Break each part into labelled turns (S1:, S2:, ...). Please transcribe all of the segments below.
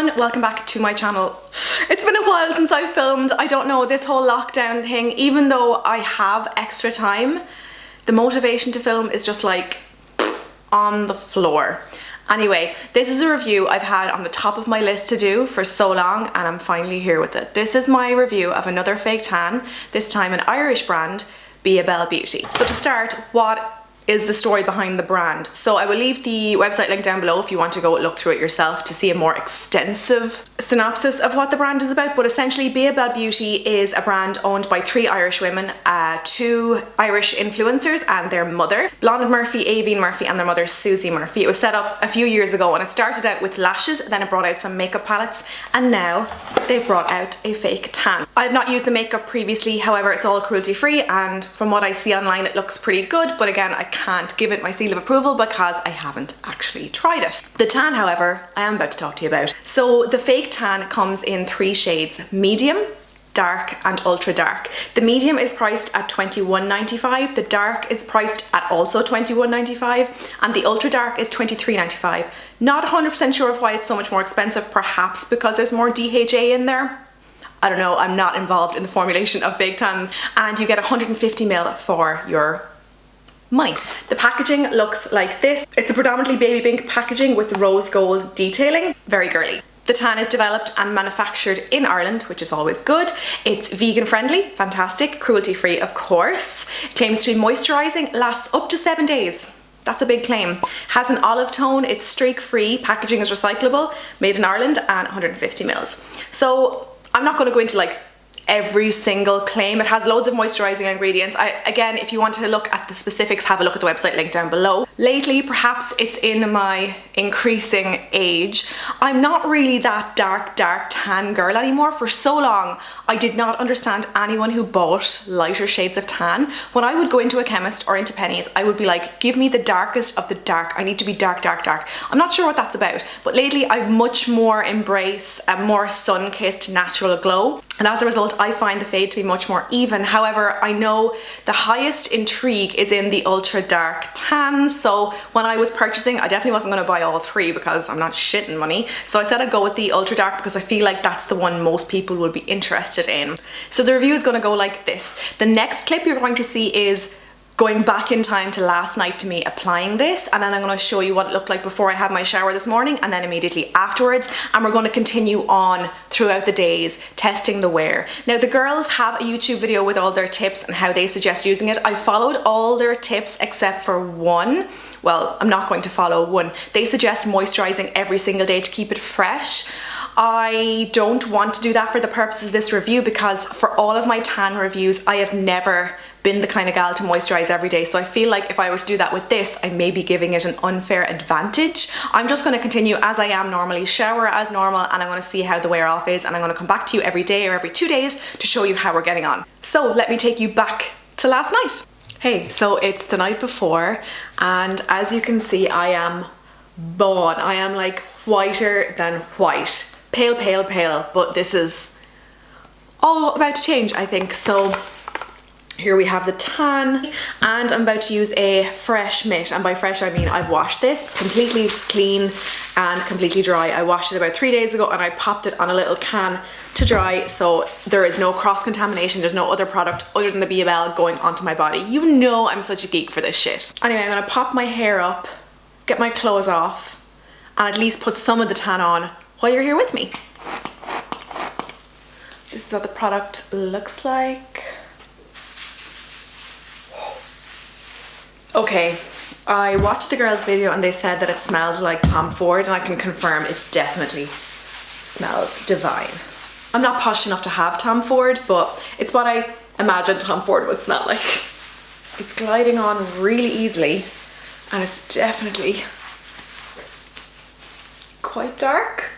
S1: everyone, welcome back to my channel. It's been a while since I filmed. I don't know, this whole lockdown thing, even though I have extra time, the motivation to film is just like on the floor. Anyway, this is a review I've had on the top of my list to do for so long, and I'm finally here with it. This is my review of another fake tan, this time an Irish brand, BiaBelle Beauty. So to start, what is the story behind the brand? So I will leave the website link down below if you want to go look through it yourself to see a more extensive synopsis of what the brand is about. But essentially, BiaBelle Beauty is a brand owned by 3 Irish women, 2 Irish influencers and their mother, Blondie Murphy, Aveen Murphy, and their mother Susie Murphy. It was set up a few years ago and it started out with lashes, then it brought out some makeup palettes, and now they've brought out a fake tan. I've not used the makeup previously, however it's all cruelty free, and from what I see online it looks pretty good, but again I can't give it my seal of approval because I haven't actually tried it. The tan, however, I am about to talk to you about. So the fake tan comes in 3 shades: medium, dark and ultra dark. The medium is priced at $21.95, the dark is priced at also $21.95, and the ultra dark is $23.95. Not 100% sure of why it's so much more expensive, perhaps because there's more DHA in there. I don't know, I'm not involved in the formulation of fake tans. And you get 150ml for your money. The packaging looks like this. It's a predominantly baby pink packaging with rose gold detailing. Very girly. The tan is developed and manufactured in Ireland, which is always good. It's vegan friendly, fantastic, cruelty free of course. It claims to be moisturising, lasts up to 7 days. That's a big claim. Has an olive tone, it's streak free, packaging is recyclable, made in Ireland, and 150ml. So I'm not going to go into like every single claim. It has loads of moisturising ingredients. Again, if you want to look at the specifics, have a look at the website link down below. Lately, perhaps it's in my increasing age, I'm not really that dark tan girl anymore. For so long, I did not understand anyone who bought lighter shades of tan. When I would go into a chemist or into Penneys, I would be like, give me the darkest of the dark. I need to be dark. I'm not sure what that's about, but lately I much more embrace a more sun-kissed natural glow. And as a result, I find the fade to be much more even. However, I know the highest intrigue is in the ultra dark tan. So when I was purchasing, I definitely wasn't going to buy all 3 because I'm not shitting money. So I said I'd go with the ultra dark because I feel like that's the one most people will be interested in. So the review is going to go like this. The next clip you're going to see is going back in time to last night to me applying this, and then I'm going to show you what it looked like before I had my shower this morning and then immediately afterwards, and we're going to continue on throughout the days testing the wear. Now the girls have a YouTube video with all their tips and how they suggest using it. I followed all their tips except for one. Well, I'm not going to follow one. They suggest moisturising every single day to keep it fresh. I don't want to do that for the purposes of this review because for all of my tan reviews, I have never been the kind of gal to moisturize every day. So I feel like if I were to do that with this, I may be giving it an unfair advantage. I'm just going to continue as I am normally, shower as normal, and I'm going to see how the wear off is, and I'm going to come back to you every day or every 2 days to show you how we're getting on. So let me take you back to last night. Hey, so it's the night before, and as you can see, I am bone. I am like whiter than white. Pale, but this is all about to change, I think. So here we have the tan, and I'm about to use a fresh mitt, and by fresh I mean I've washed this. It's completely clean and completely dry. I washed it about 3 days ago and I popped it on a little can to dry, so there is no cross-contamination. There's no other product other than the BiaBelle going onto my body. You know I'm such a geek for this shit. Anyway, I'm gonna pop my hair up, get my clothes off, and at least put some of the tan on while you're here with me. This is what the product looks like. Okay, I watched the girls' video and they said that it smells like Tom Ford, and I can confirm it definitely smells divine. I'm not posh enough to have Tom Ford, but it's what I imagine Tom Ford would smell like. It's gliding on really easily, and it's definitely quite dark.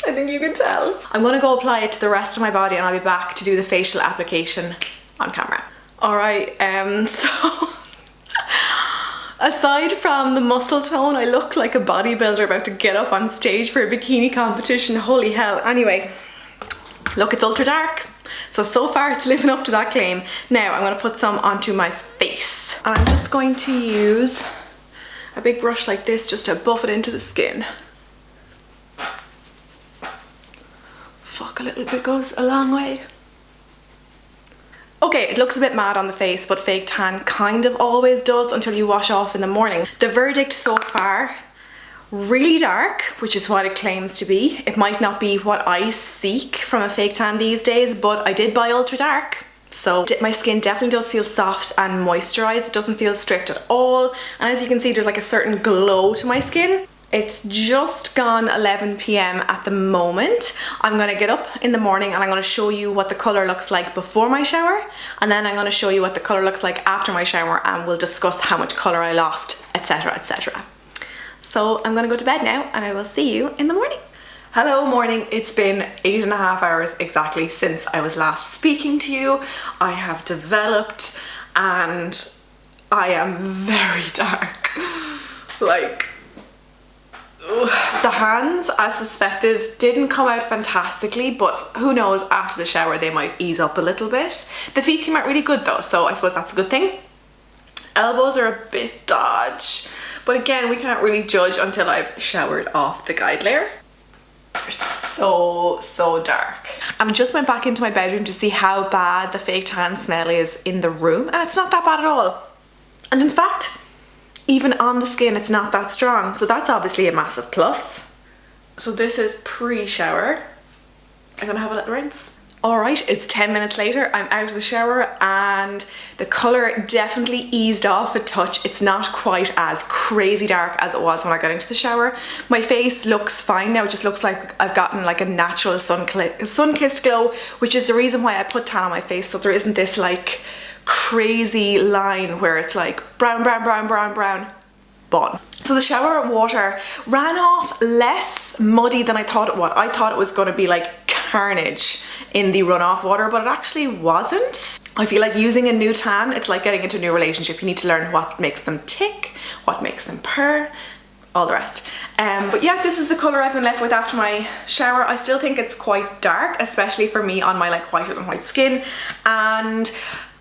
S1: I think you can tell. I'm gonna go apply it to the rest of my body and I'll be back to do the facial application on camera. Alright, so aside from the muscle tone, I look like a bodybuilder about to get up on stage for a bikini competition. Holy hell. Anyway, look, it's ultra dark. So far it's living up to that claim. Now I'm gonna put some onto my face. And I'm just going to use a big brush like this just to buff it into the skin. Fuck, a little bit goes a long way. Okay, it looks a bit mad on the face, but fake tan kind of always does until you wash off in the morning. The verdict so far, really dark, which is what it claims to be. It might not be what I seek from a fake tan these days, but I did buy Ultra Dark. So my skin definitely does feel soft and moisturized. It doesn't feel stripped at all. And as you can see, there's like a certain glow to my skin. It's just gone 11 p.m. at the moment. I'm gonna get up in the morning and I'm gonna show you what the color looks like before my shower, and then I'm gonna show you what the color looks like after my shower, and we'll discuss how much color I lost, etc, etc. So I'm gonna go to bed now and I will see you in the morning. Hello morning, it's been 8.5 hours exactly since I was last speaking to you. I have developed and I am very dark. Like, the hands, as suspected, didn't come out fantastically, but who knows, after the shower they might ease up a little bit. The feet came out really good though, so I suppose that's a good thing. Elbows are a bit dodge, but again, we can't really judge until I've showered off the guide layer. They're so dark. I just went back into my bedroom to see how bad the fake tan smell is in the room, and it's not that bad at all. And in fact, even on the skin, it's not that strong. So that's obviously a massive plus. So this is pre-shower. I'm gonna have a little rinse. All right, it's 10 minutes later. I'm out of the shower and the color definitely eased off a touch. It's not quite as crazy dark as it was when I got into the shower. My face looks fine now. It just looks like I've gotten like a natural sun-kissed glow, which is the reason why I put tan on my face, so there isn't this like crazy line where it's like brown, bun. So the shower water ran off less muddy than I thought it would. I thought it was going to be like carnage in the runoff water, but it actually wasn't. I feel like using a new tan, it's like getting into a new relationship. You need to learn what makes them tick, what makes them purr, all the rest. But yeah, this is the colour I've been left with after my shower. I still think it's quite dark, especially for me on my like whiter than white skin. And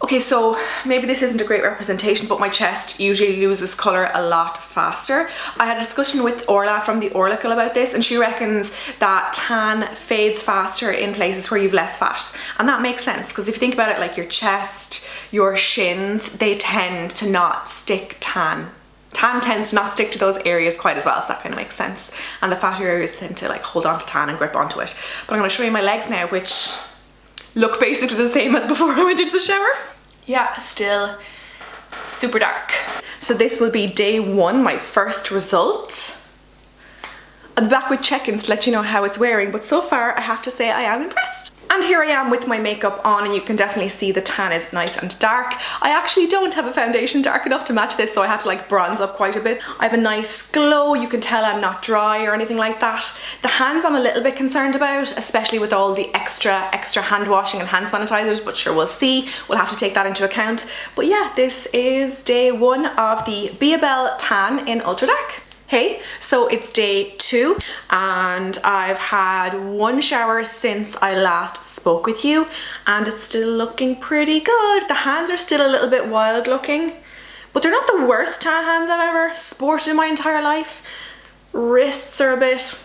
S1: okay, so maybe this isn't a great representation, but my chest usually loses colour a lot faster. I had a discussion with Orla from the Orlacle about this, and she reckons that tan fades faster in places where you've less fat. And that makes sense, because if you think about it, like your chest, your shins, they tend to not stick tan. Tan tends to not stick to those areas quite as well, so that kind of makes sense. And the fattier areas tend to like hold on to tan and grip onto it. But I'm going to show you my legs now, which look basically the same as before I went into the shower. Yeah, still super dark. So this will be day one, my first result. I'll be back with check-ins to let you know how it's wearing, but so far I have to say I am impressed. And here I am with my makeup on, and you can definitely see the tan is nice and dark. I actually don't have a foundation dark enough to match this, so I had to like bronze up quite a bit. I have a nice glow. You can tell I'm not dry or anything like that. The hands I'm a little bit concerned about, especially with all the extra hand washing and hand sanitizers, but sure, we'll see. We'll have to take that into account. But yeah, this is day one of the BiaBelle Tan in Ultra Dark. Hey, so it's day 2 and I've had one shower since I last spoke with you, and it's still looking pretty good. The hands are still a little bit wild looking, but they're not the worst tan hands I've ever sported in my entire life. Wrists are a bit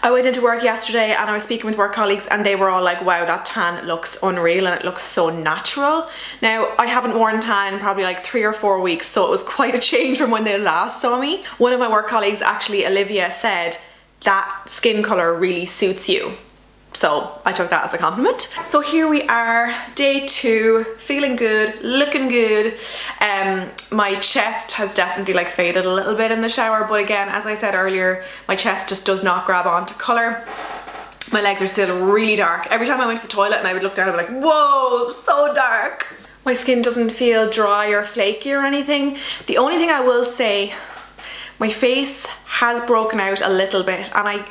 S1: I went into work yesterday and I was speaking with work colleagues, and they were all like, wow, that tan looks unreal and it looks so natural. Now, I haven't worn tan in probably like 3 or 4 weeks, so it was quite a change from when they last saw me. One of my work colleagues, actually Olivia, said that skin colour really suits you. So I took that as a compliment. So here we are, day 2, feeling good, looking good. My chest has definitely like faded a little bit in the shower, but again, as I said earlier, my chest just does not grab onto colour. My legs are still really dark. Every time I went to the toilet and I would look down, I'd be like, whoa, so dark. My skin doesn't feel dry or flaky or anything. The only thing I will say, my face has broken out a little bit, and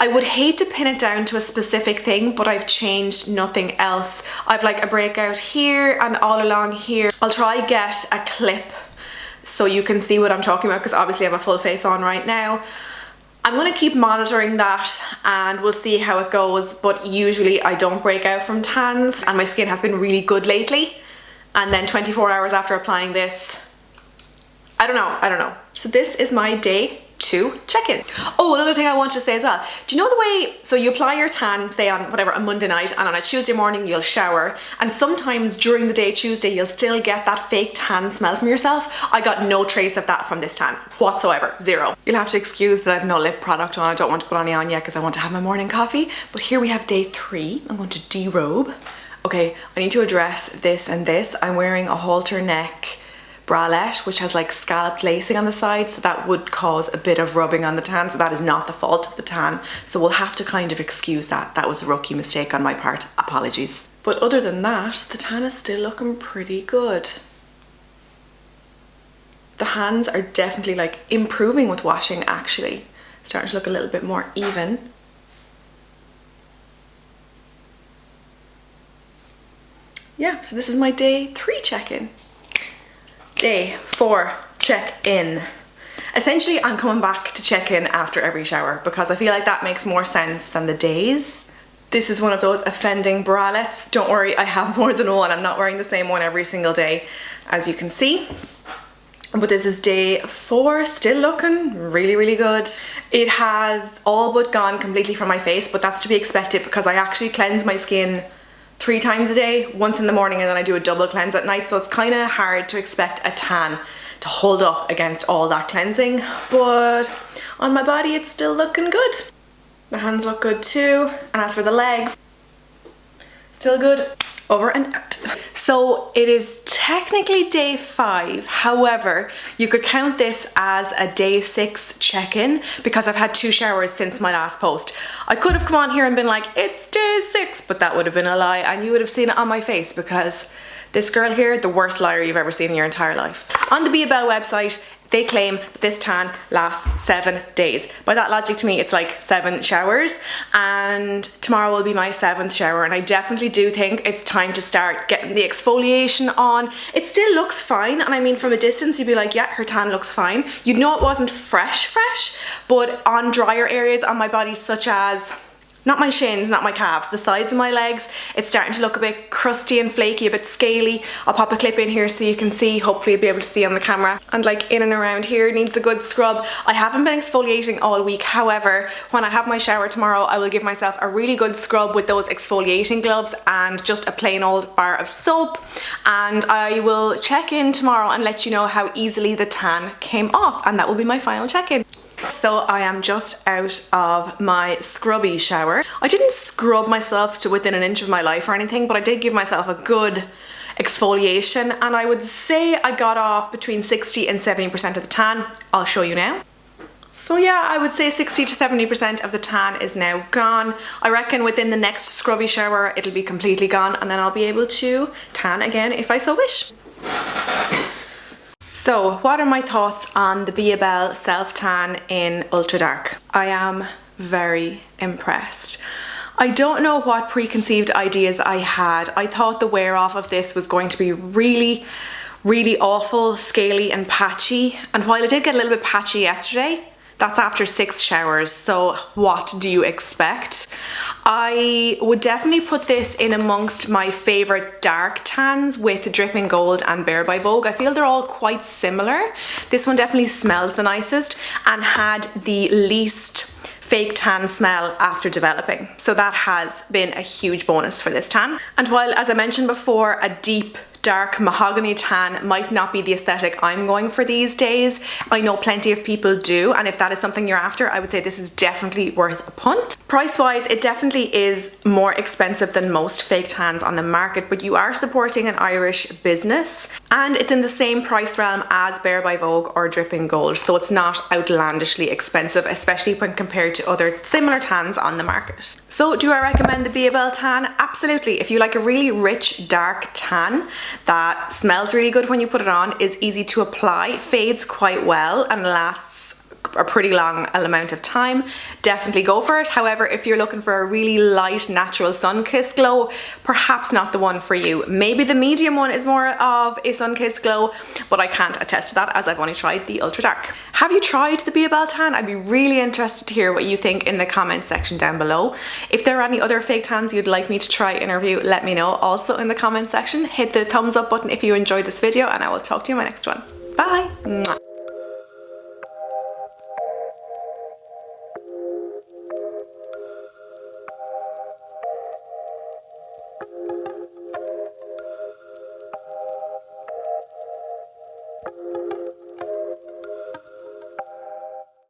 S1: I would hate to pin it down to a specific thing, but I've changed nothing else. I've like a breakout here and all along here. I'll try get a clip so you can see what I'm talking about, because obviously I have a full face on right now. I'm gonna keep monitoring that and we'll see how it goes, but usually I don't break out from tans, and my skin has been really good lately. And then 24 hours after applying this, I don't know. So this is my day 2 to check-in. Oh, another thing I want to say as well. Do you know the way, so you apply your tan, say on whatever, a Monday night, and on a Tuesday morning you'll shower, and sometimes during the day Tuesday you'll still get that fake tan smell from yourself? I got no trace of that from this tan whatsoever, zero. You'll have to excuse that I have no lip product on. I don't want to put any on yet because I want to have my morning coffee. But here we have day 3. I'm going to derobe. Okay, I need to address this and this. I'm wearing a halter neck bralette which has like scalloped lacing on the side, so that would cause a bit of rubbing on the tan, so that is not the fault of the tan, so we'll have to kind of excuse that. That was a rookie mistake on my part, apologies. But other than that, the tan is still looking pretty good. The hands are definitely like improving with washing, actually starting to look a little bit more even. Yeah, so this is my day 3 check-in. Day 4 check-in. Essentially, I'm coming back to check in after every shower because I feel like that makes more sense than the days. This is one of those offending bralettes. Don't worry, I have more than one. I'm not wearing the same one every single day, as you can see. But this is day 4, still looking really, really good. It has all but gone completely from my face, but that's to be expected because I actually cleanse my skin 3 times a day, once in the morning and then I do a double cleanse at night, so it's kind of hard to expect a tan to hold up against all that cleansing, but on my body it's still looking good. The hands look good too, and as for the legs, still good. Over and out. So it is technically day 5, however you could count this as a day 6 check-in because I've had 2 showers since my last post. I could have come on here and been like, it's day 6, but that would have been a lie and you would have seen it on my face because this girl here, the worst liar you've ever seen in your entire life. On the BiaBelle website, they claim that this tan lasts 7 days. By that logic, to me, it's like 7 showers, and tomorrow will be my 7th shower, and I definitely do think it's time to start getting the exfoliation on. It still looks fine, and I mean, from a distance, you'd be like, yeah, her tan looks fine. You'd know it wasn't fresh, but on drier areas on my body, such as not my shins, not my calves, the sides of my legs, it's starting to look a bit crusty and flaky, a bit scaly. I'll pop a clip in here so you can see, hopefully you'll be able to see on the camera. And like in and around here needs a good scrub. I haven't been exfoliating all week, however, when I have my shower tomorrow, I will give myself a really good scrub with those exfoliating gloves and just a plain old bar of soap. And I will check in tomorrow and let you know how easily the tan came off, and that will be my final check-in. So I am just out of my scrubby shower. I didn't scrub myself to within an inch of my life or anything, but I did give myself a good exfoliation, and I would say I got off between 60 and 70% of the tan. I'll show you now. So yeah, I would say 60 to 70% of the tan is now gone. I reckon within the next scrubby shower it'll be completely gone, and then I'll be able to tan again if I so wish. So what are my thoughts on the BiaBelle Self Tan in Ultra Dark? I am very impressed. I don't know what preconceived ideas I had. I thought the wear off of this was going to be really, really awful, scaly and patchy. And while it did get a little bit patchy yesterday, that's after 6 showers, so what do you expect? I would definitely put this in amongst my favourite dark tans with Dripping Gold and Bare by Vogue. I feel they're all quite similar. This one definitely smells the nicest and had the least fake tan smell after developing. So that has been a huge bonus for this tan. And while, as I mentioned before, a deep dark mahogany tan might not be the aesthetic I'm going for these days, I know plenty of people do, and if that is something you're after, I would say this is definitely worth a punt. Price wise, it definitely is more expensive than most fake tans on the market, but you are supporting an Irish business and it's in the same price realm as Bare by Vogue or Dripping Gold, so it's not outlandishly expensive, especially when compared to other similar tans on the market. So do I recommend the BiaBelle tan? Absolutely. If you like a really rich dark tan that smells really good when you put it on, is easy to apply, fades quite well and lasts a pretty long amount of time, definitely go for it. However, if you're looking for a really light natural sun-kissed glow, perhaps not the one for you. Maybe the medium one is more of a sun-kissed glow, but I can't attest to that as I've only tried the Ultra Dark. Have you tried the BiaBelle tan? I'd be really interested to hear what you think in the comments section down below. If there are any other fake tans you'd like me to try and review, let me know also in the comment section. Hit the thumbs up button if you enjoyed this video, and I will talk to you in my next one. Bye! Mwah.